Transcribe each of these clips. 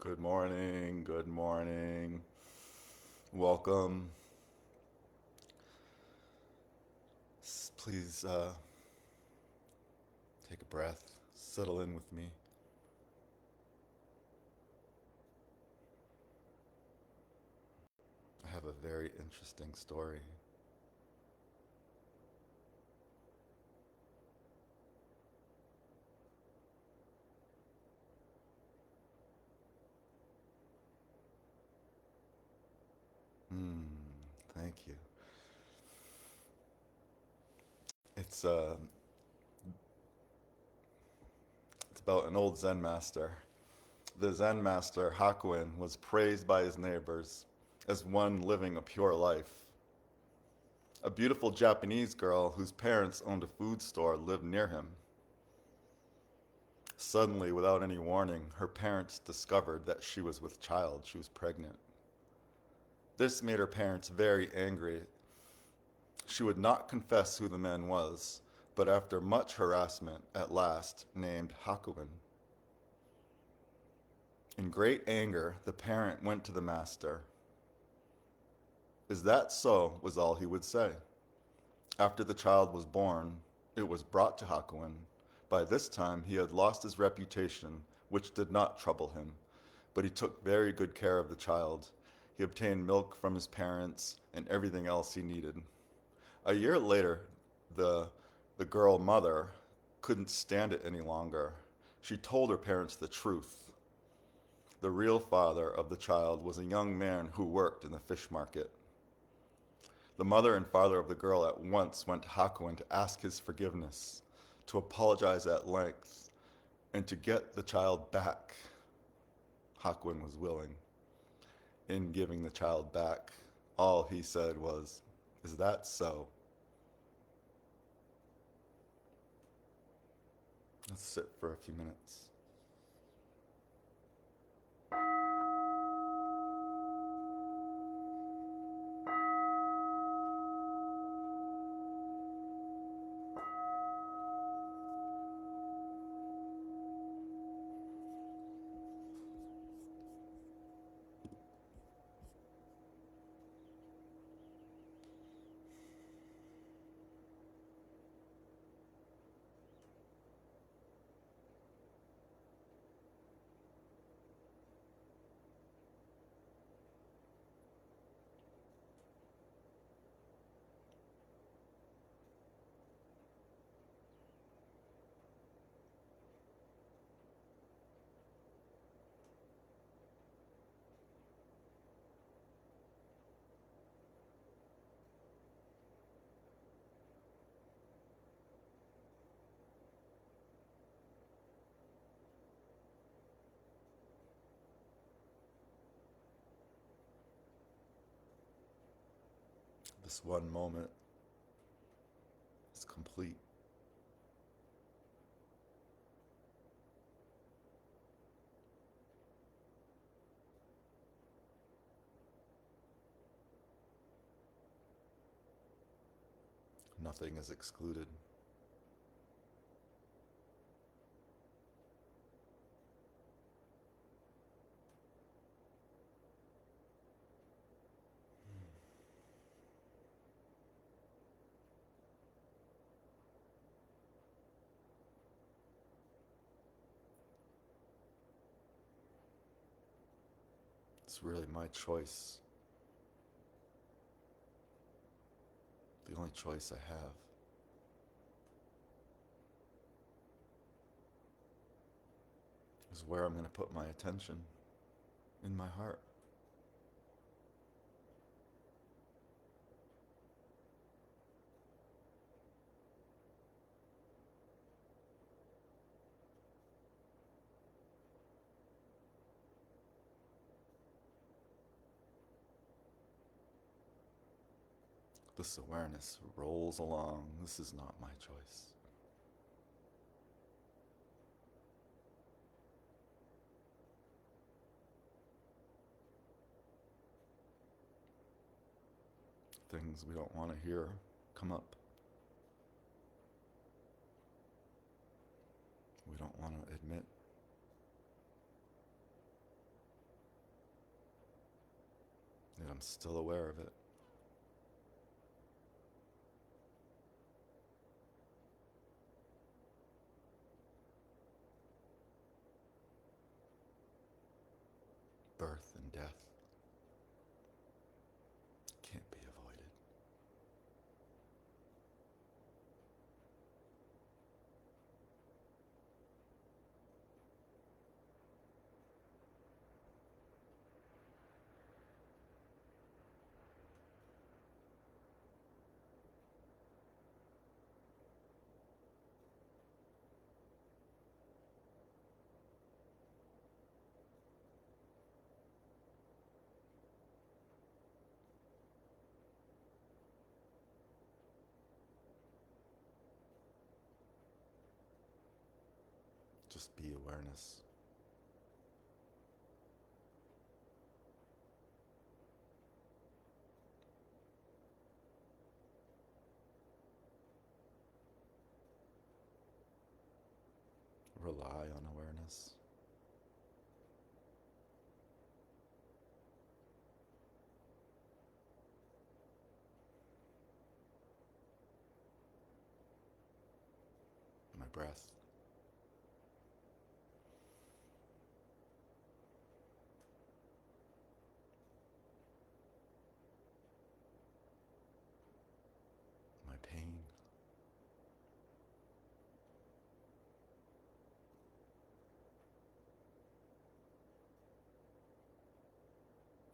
Good morning. Good morning. Welcome. Please take a breath. Settle in with me. I have a very interesting story. Hmm. Thank you. It's uh, it's about an old Zen master. The Zen master Hakuin was praised by his neighbors as one living a pure life. A beautiful Japanese girl whose parents owned a food store lived near him. Suddenly, without any warning, her parents discovered that she was with child. She was pregnant. This made her parents very angry. She would not confess who the man was, but after much harassment, at last named Hakuin. In great anger, the parent went to the master. Is that so? Was all he would say. After the child was born, it was brought to Hakuin. By this time, he had lost his reputation, which did not trouble him, but he took very good care of the child. He obtained milk from his parents and everything else he needed. A year later, the, the girl mother couldn't stand it any longer. She told her parents the truth. The real father of the child was a young man who worked in the fish market. The mother and father of the girl at once went to Hakuin to ask his forgiveness, to apologize at length, and to get the child back. Hakuin was willing. In giving the child back, all he said was, "Is that so?" Let's sit for a few minutes. This one moment is complete. Nothing is excluded. It's really my choice, the only choice I have, is where I'm going to put my attention in my heart. This awareness rolls along. This is not my choice. Things we don't want to hear come up. We don't want to admit. And I'm still aware of it. Birth and death can't be avoided. Just be awareness. Rely on awareness. My breath. My pain.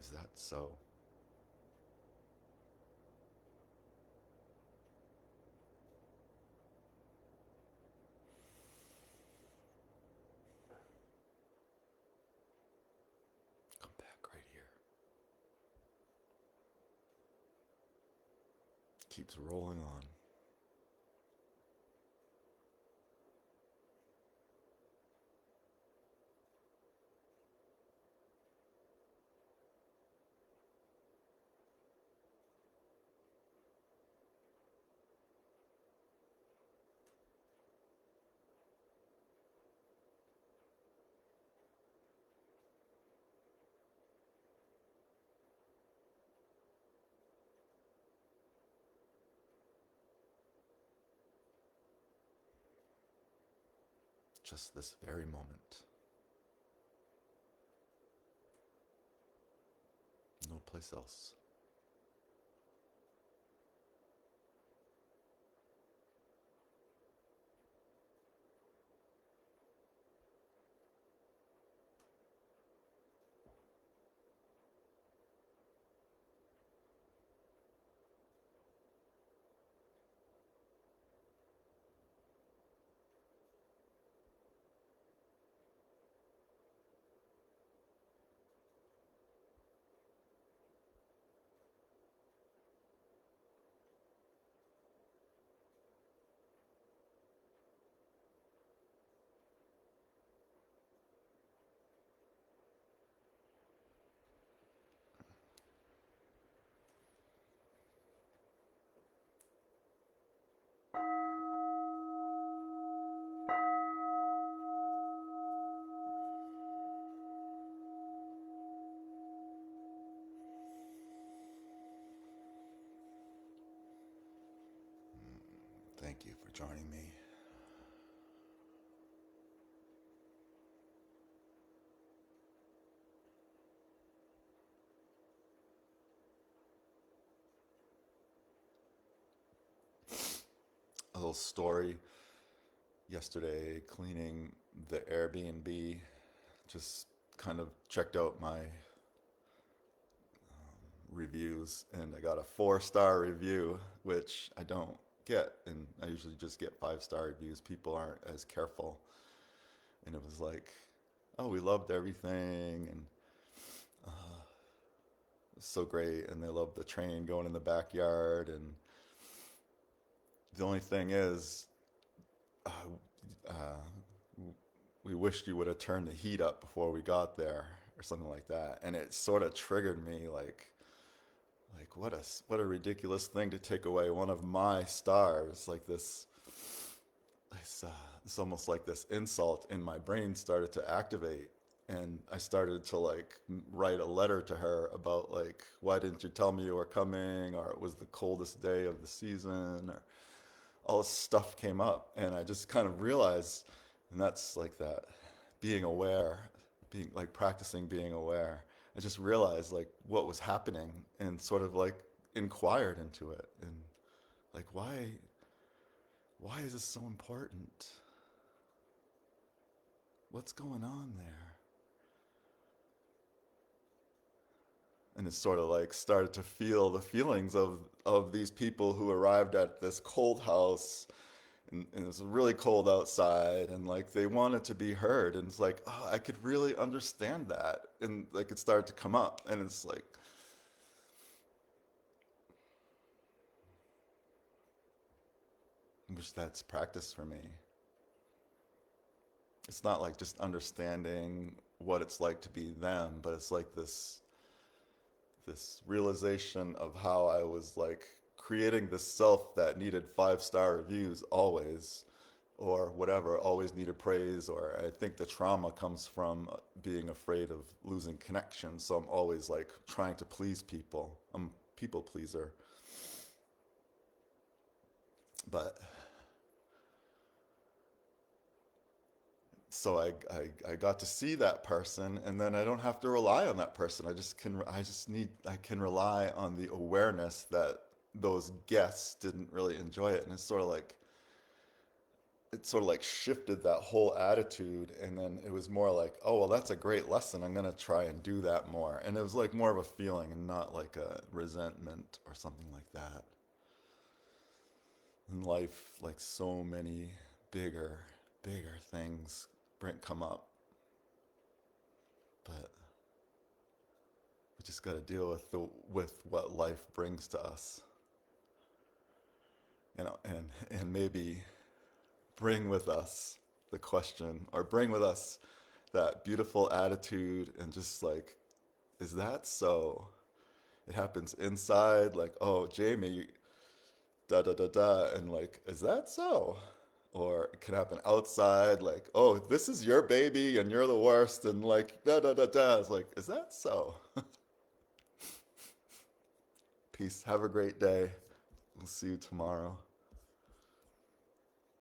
Is that so? Come back right here. Keeps rolling on. Just this very moment. No place else. Thank you for joining me. A little story. Yesterday, cleaning the Airbnb, just kind of checked out my reviews, and I got a 4-star review, which I don't get, and I usually just get 5-star reviews. People aren't as careful, and it was like, oh, we loved everything, and it's so great, and they loved the train going in the backyard, and the only thing is, uh, uh, we wished you would have turned the heat up before we got there, or something like that, and it sort of triggered me, like what a ridiculous thing to take away one of my stars. Like it's almost like this insult in my brain started to activate, And I started to like write a letter to her about like, why didn't you tell me you were coming? Or it was the coldest day of the season, or all this stuff came up. And I just kind of realized, and that's like that being aware, being like practicing being aware. I just realized like what was happening and sort of like inquired into it and like why is this so important? What's going on there? And it sort of like started to feel the feelings of these people who arrived at this cold house, and it was really cold outside, and like they wanted to be heard, and it's like, oh, I could really understand that, and like it started to come up, and it's like, I wish that's practice for me. It's not like just understanding what it's like to be them, but it's like this realization of how I was like creating this self that needed 5-star reviews always, or whatever, always needed praise. Or I think the trauma comes from being afraid of losing connection. So I'm always like trying to please people. I'm a people pleaser. But so I got to see that person, and then I don't have to rely on that person. I can rely on the awareness that those guests didn't really enjoy it. And it sort of like shifted that whole attitude. And then it was more like, oh well, that's a great lesson, I'm going to try and do that more. And it was like more of a feeling and not like a resentment or something like that. In life, like so many bigger things come up, but we just got to deal with what life brings to us, you know, and maybe bring with us the question, or bring with us that beautiful attitude, and just like, is that so? It happens inside, like, oh, Jamie, da da da da, and like, is that so? Or it can happen outside, like, oh, this is your baby and you're the worst, and like, da da da da. It's like, is that so? Peace. Have a great day. We'll see you tomorrow.